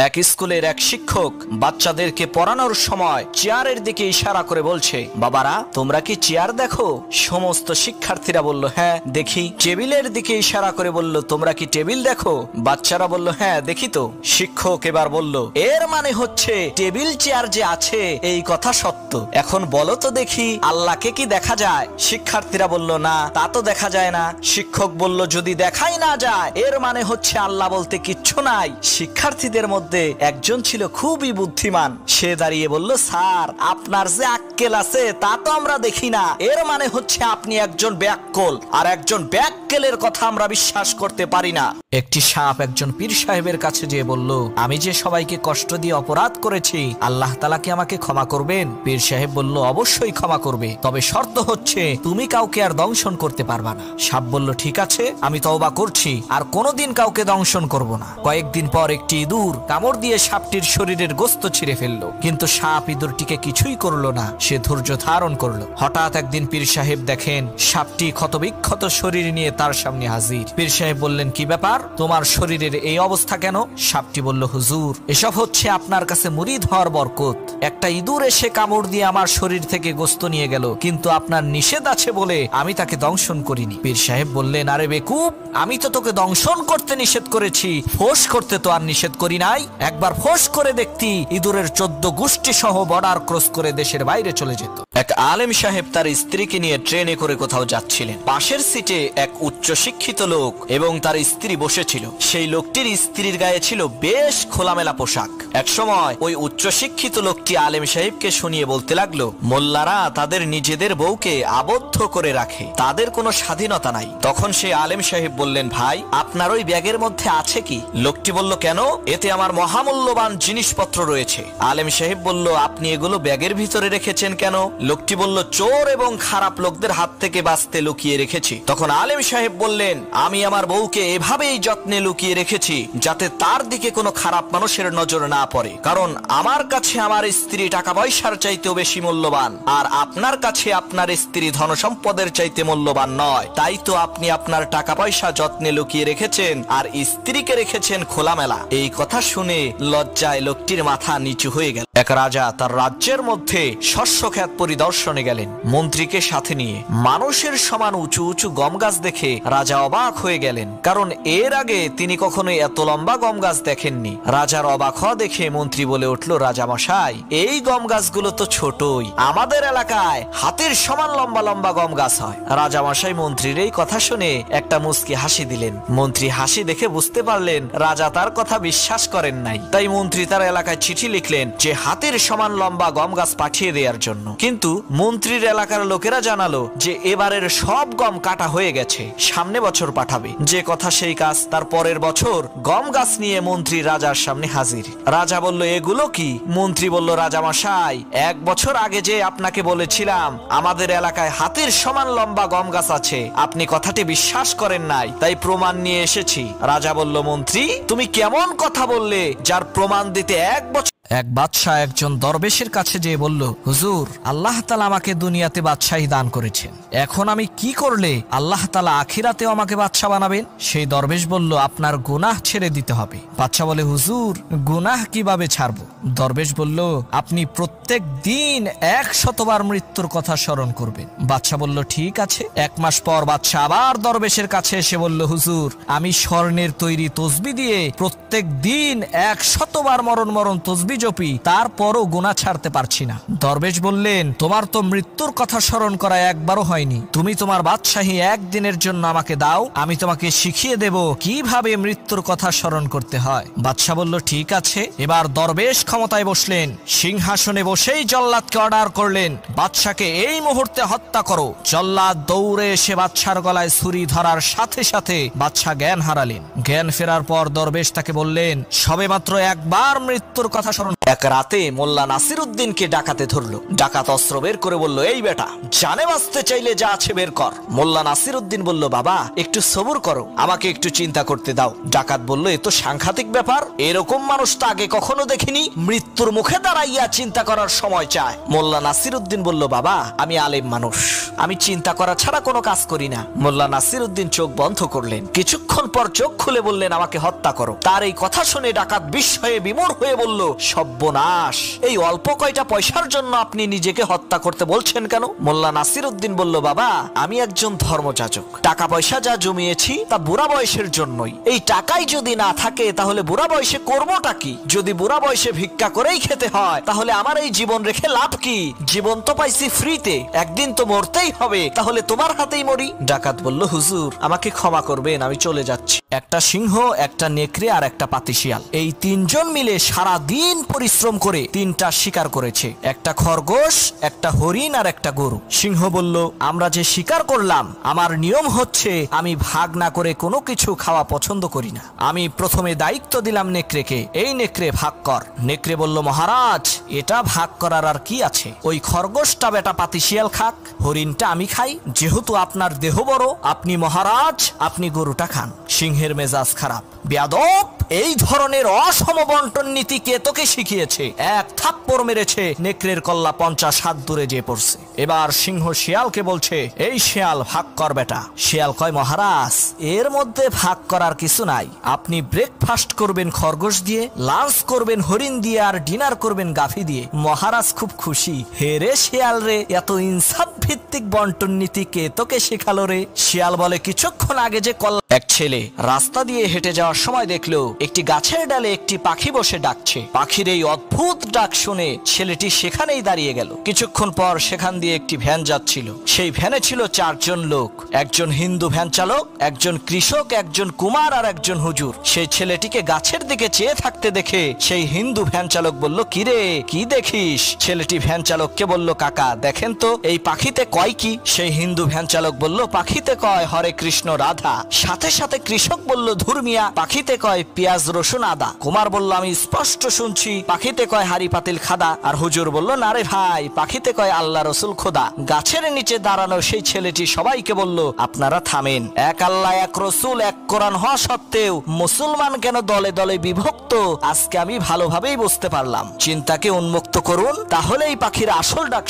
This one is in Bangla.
এক স্কুলের এক শিক্ষক বাচ্চাদেরকে পড়ানোর সময় চেয়ারের দিকে ইশারা করে বলছে, বাবারা তোমরা কি চেয়ার দেখো? সমস্ত শিক্ষার্থীরা বলল, হ্যাঁ দেখি। টেবিলের দিকে ইশারা করে বলল, তোমরা কি টেবিল দেখো? বাচ্চারা বলল, হ্যাঁ দেখি তো। শিক্ষক এবার বলল, এর মানে হচ্ছে টেবিল চেয়ার যে আছে এই কথা সত্য। এখন বলো তো দেখি আল্লাহকে কি দেখা যায়? শিক্ষার্থীরা বলল, না তা তো দেখা যায় না। শিক্ষক বলল, যদি দেখাই না যায় এর মানে হচ্ছে আল্লাহ বলতে কিচ্ছু নাই। শিক্ষার্থীদের মধ্যে একজন ছিল খুবই বুদ্ধিমান। সে দাঁড়িয়ে বলল, স্যার আপনার যে আক্কেল আছে তা তো আমরা দেখি না। এর মানে হচ্ছে আপনি একজন ব্যাক্কল, আর একজন ব্যাক্কেলের কথা আমরা বিশ্বাস করতে পারি না। একটি সাপ একজন পীর সাহেবের কাছে যেয়ে বলল, আমি যে সবাইকে কষ্ট দিয়ে অপরাধ করেছি আল্লাহ তাআলা কি আমাকে ক্ষমা করবেন? পীর সাহেব বলল, অবশ্যই ক্ষমা করবে, তবে শর্ত হচ্ছে তুমি কাউকে আর দংশন করতে পারবা না। সাপ বলল, ঠিক আছে আমি তওবা করছি, আর কোনোদিন কাউকে দংশন করব না। কয়েকদিন পর একটি ইঁদুর কামড় দিয়ে সাপটির শরীরের গোস্ত ছিঁড়ে ফেললো, কিন্তু সাপ ইঁদুরটিকে কিছুই করলো না। সে ধৈর্য ধারণ করলো। হঠাৎ একদিন পীর সাহেব দেখেন সাপটি ক্ষতবিক্ষত শরীর নিয়ে তার সামনে হাজির। পীর সাহেব বললেন, কি ব্যাপার, তোমার শরীরের এই অবস্থা কেন? সাপটি বলল, হুজুর এসব হচ্ছে আপনার কাছে মুরিদ হওয়ার বরকত। একটা ইঁদুর এসে কামড় দিয়ে আমার শরীর থেকে গোস্ত নিয়ে গেল, কিন্তু আপনার নিষেধ আছে বলে আমি তাকে দংশন করিনি। পীর সাহেব বললেন, আরে বেকুব, আমি তো তোকে দংশন করতে নিষেধ করেছি, ফোঁস করতে তো আর নিষেধ করি নাই। একবার ফোঁস করে দেখতি ইঁদুরের 14 গোষ্ঠী সহ বর্ডার ক্রস করে দেশের বাইরে চলে যেত। এক আলেম সাহেব তার স্ত্রীকে নিয়ে ট্রেনে করে কোথাও যাচ্ছিলেন। পাশের সিটে এক উচ্চ শিক্ষিত লোক এবং তার স্ত্রী বসেছিল। সেই লোকটির স্ত্রীর গায়ে ছিল বেশ খোলামেলা পোশাক। এক সময় ওই উচ্চ শিক্ষিত লোকটি আলেম সাহেবকে শুনিয়ে বলতে লাগলো, মোল্লারা তাদের নিজেদের বউকে আবদ্ধ করে রাখে, তাদের কোনো স্বাধীনতা নাই। তখন সেই আলেম সাহেব বললেন, ভাই আপনার ওই ব্যাগের মধ্যে আছে কি? লোকটি বলল, কেন? এতে আমার মহামূল্যবান জিনিসপত্র রয়েছে। আলেম সাহেব বলল, আপনি এগুলো ব্যাগের ভিতরে রেখেছেন কেন? লোকটি বলল, চোর এবং খারাপ লোকদের হাত থেকে বাঁচতে লুকিয়ে রেখেছি। তখন আলেম সাহেব বললেন, আমি আমার বউকে এভাবেই যত্নে লুকিয়ে রেখেছি যাতে তার দিকে কোনো খারাপ মানুষের নজর না পড়ে, কারণ আমার কাছে আমার স্ত্রী টাকা পয়সার চাইতেও বেশি মূল্যবান, আর আপনার কাছে আপনার স্ত্রী ধন সম্পদের চাইতে মূল্যবান নয়। তাই তো আপনি আপনার টাকা পয়সা যত্নে লুকিয়ে রেখেছেন আর স্ত্রীকে রেখেছেন খোলামেলা। এই কথা শুনে লজ্জায় লোকটির মাথা নিচু হয়ে গেল। এক রাজা তার রাজ্যের মধ্যে শস্য ক্ষেত পরিদর্শনে গেলেন মন্ত্রীকে সাথে নিয়ে। মানুষের সমান উঁচু উঁচু গম গাছ দেখে রাজা অবাক হয়ে গেলেন, কারণ এর আগে তিনি কখনোই এত লম্বা গম গাছ দেখেননি। রাজার অবাক হওয়া দেখে মন্ত্রী বলে উঠল, রাজা মশাই এই গম গাছগুলো তো ছোটই, আমাদের এলাকায় হাতির সমান লম্বা লম্বা গম গাছ হয়। রাজা মশাই মন্ত্রীর এই কথা শুনে একটা মুচকি হাসি দিলেন। মন্ত্রী হাসি দেখে বুঝতে পারলেন রাজা তার কথা বিশ্বাস করেন নাই। তাই মন্ত্রী তার এলাকায় চিঠি লিখলেন যে হাতির সমান লম্বা গম গাছ পাঠিয়ে দেওয়ার জন্য। কিন্তু মন্ত্রীর এলাকার লোকেরা জানালো যে এবারের সব গম কাটা হয়ে গেছে, সামনে বছর পাঠাবে। যে কথা সেই কাজ, তার পরের বছর গম গাছ নিয়ে মন্ত্রী রাজার সামনে হাজির। রাজা বলল, এগুলো কি? মন্ত্রী বলল, রাজা মশাই 1 বছর আগে যে আপনাকে বলেছিলাম আমাদের এলাকায় হাতির সমান লম্বা গম গাছ আছে, আপনি কথাটি বিশ্বাস করেন নাই, তাই প্রমাণ নিয়ে এসেছি। রাজা বলল, মন্ত্রী তুমি কেমন কথা বললে যার প্রমাণ দিতে 1 বছর? এক বাদশাহ একজন দরবেশের কাছে যেয়ে বলল, হুজুর আল্লাহ তাআলা আমাকে দুনিয়াতে বাদশাহী দান করেছেন, এখন আমি কি করলে আল্লাহ তাআলা আখিরাতেও আমাকে বাদশাহ বানাবেন? সেই দরবেশ বলল, আপনার গুনাহ ছেড়ে দিতে হবে। বাদশাহ বলে, হুজুর গুনাহ কিভাবে ছাড়বো? দরবেশ বলল, আপনি প্রত্যেক দিন 100 বার মৃত্যুর কথা স্মরণ করবেন। বাদশাহ বলল, ঠিক আছে। 1 মাস পর বাদশাহ আবার দরবেশের কাছে এসে বলল, হুজুর আমি স্বর্ণের তৈরি তসবিহ দিয়ে প্রত্যেক দিন 100 বার মরণ মরণ তসবিহ জপি, তারপরও গুনাহ ছাড়তে পারছি না। দরবেশ বললেন, তোমার তো মৃত্যুর কথা স্মরণ করা একবারও হয়নি, তুমি তোমার বাদশাহী 1 দিনের জন্য আমাকে দাও, আমি তোমাকে শিখিয়ে দেব কিভাবে মৃত্যুর কথা স্মরণ করতে হয়। বাদশাহ বলল, ঠিক আছে। এবার দরবেশ ক্ষমতায় বসলেন, সিংহাসনে বসেই জল্লাদকে অর্ডার করলেন, বাদশাকে এই মুহূর্তে হত্যা করো। জল্লাদ দৌড়ে এসে বাদশার গলায় ছুরি ধরার সাথে সাথে বাদশা জ্ঞান হারালেন। জ্ঞান ফেরার পর দরবেশ তাকে বললেন, সবেমাত্র একবার মৃত্যুর কথা স্মরণ কারণ এক রাতে মোল্লা নাসিরউদ্দিনকে ডাকাতে ধরলো। ডাকাত অস্ত্র বের করে বলল, এই বেটা, জানে বাঁচতে চাইলে যা আছে বের কর। মোল্লা নাসিরউদ্দিন বলল, বাবা একটু সবুর করো, আমাকে একটু চিন্তা করতে দাও। ডাকাত বলল, এ তো সাংঘাতিক ব্যাপার, এরকম মানুষ তো আগে কখনো দেখিনি, মৃত্যুর মুখে দাঁড়াইয়া চিন্তা করার সময় চায়। মোল্লা নাসিরউদ্দিন বলল, বাবা আমি আলেম মানুষ, আমি চিন্তা করা ছাড়া কোনো কাজ করি না। মোল্লা নাসিরউদ্দিন চোখ বন্ধ করলেন, কিছুক্ষণ পর চোখ খুলে বললেন, আমাকে হত্যা করো। তার এই কথা শুনে ডাকাত বিস্ময়ে বিমূঢ় হয়ে বলল, সর্বনাশ, এই অল্প কয়টা পয়সার জন্য আপনি নিজেকে হত্যা করতে বলছেন কেন? মোল্লা নাসিরউদ্দিন বলল, বাবা আমি একজন ধর্মযাজক, টাকা পয়সা যা জমিয়েছি তা বুড়া বয়সের জন্যই। এই টাকাই যদি না থাকে তাহলে বুড়া বয়সে করবোটা কি? যদি বুড়া বয়সে ভিক্ষা করেই খেতে হয় তাহলে আমার এই জীবন রেখে লাভ কি? জীবন তো পাইছি ফ্রিতে, একদিন তো মরতেই হবে, তাহলে তোমার হাতেই মরি। ডাকাত বলল, হুজুর আমাকে ক্ষমা করবেন, আমি চলে যাচ্ছি। একটা সিংহ, একটা নেকড়ে আর একটা পাতিশিয়াল, এই তিনজন মিলে সারা দিন পরিশ্রম করে তিনটা শিকার করেছে, একটা খরগোশ, একটা হরিণ আর একটা গরু। সিংহ বলল, আমরা যে শিকার করলাম, আমার নিয়ম হচ্ছে আমি ভাগ না করে কোনো কিছু খাওয়া পছন্দ করি না। আমি প্রথমে দায়িত্ব দিলাম নেকড়েকে, এই নেকড়ে ভাগ কর। নেকড়ে বলল, মহারাজ এটা ভাগ করার আর কি আছে, ওই খরগোশটা বেটা পাতিশিয়াল খাক, হরিণটা আমি খাই, যেহেতু আপনার দেহ বড়, আপনি মহারাজ, আপনি গরুটা খান। সিংহের মেজাজ খারাপ, বেয়াদব, এই ধরনের অসম বন্টন নীতি কে তোকে শিখিয়েছে? এক থাপ্পড় মেরেছে, নেকড়ের কল্লা 50 হাত দূরে যেয়ে পড়ছে। এবার সিংহ শিয়ালকে বলছে, এই শিয়াল ভাগ কর বেটা। শিয়াল কয়, মহারাজ এর মধ্যে ভাগ করার কিছু নাই, আপনি ব্রেকফাস্ট করবেন খরগোশ দিয়ে, লাঞ্চ করবেন হরিণ দিয়ে, আর ডিনার করবেন গাভী দিয়ে। মহারাজ খুব খুশি। হে রে শিয়াল রে, এত ইনসাফ ভিত্তিক বন্টন নীতি কে তোকে শেখালো রে? শিয়াল বলে, কিছুক্ষণ আগে যে এক ছেলে রাস্তা দিয়ে হেঁটে যাওয়ার সময় দেখলো একটি গাছের ডালে একটি পাখি বসে ডাকছে। পাখির এই অদ্ভুত ডাক শুনে ছেলেটি সেখানেই দাঁড়িয়ে গেল। কিছুক্ষণ পর সেখান দিয়ে একটি ভ্যান যাচ্ছিল। সেই ভ্যানে ছিল 4 জন লোক, একজন হিন্দু ভ্যান চালক, একজন কৃষক, একজন কুমার আর একজন হুজুর। সেই ছেলেটিকে গাছের দিকে চেয়ে থাকতে দেখে সেই হিন্দু ভ্যান চালক বলল, কিরে কি দেখিস? ছেলেটি ভ্যান চালককে বলল, কাকা দেখেন তো এই পাখিতে কয় কি? সেই হিন্দু ভ্যান চালক বলল, পাখিতে কয় হরে কৃষ্ণ রাধা। সাথে সাথে কৃষক বলল, ধুরমিয়া, পাখিতে কয় পেঁয়াজ রসুন আদা। কুমার বলল, আমি স্পষ্ট শুনছি পাখিতে কয় হাড়ি পাতিল খাদা। আর হুজুর বলল, না রে ভাই, পাখিতে কয় আল্লাহ রসুল খোদা। গাছের নিচে দাঁড়ানো সেই ছেলেটি সবাইকে বলল, আপনারা থামেন, এক আল্লাহ, এক রসুল, এক কোরআন হওয়া সত্ত্বেও মুসলমান কেন দলে দলে বিভক্ত আজকে আমি ভালোভাবেই বুঝতে পারলাম। চিন্তাকে উন্মুক্ত করুন, তাহলেই পাখির আসল ডাক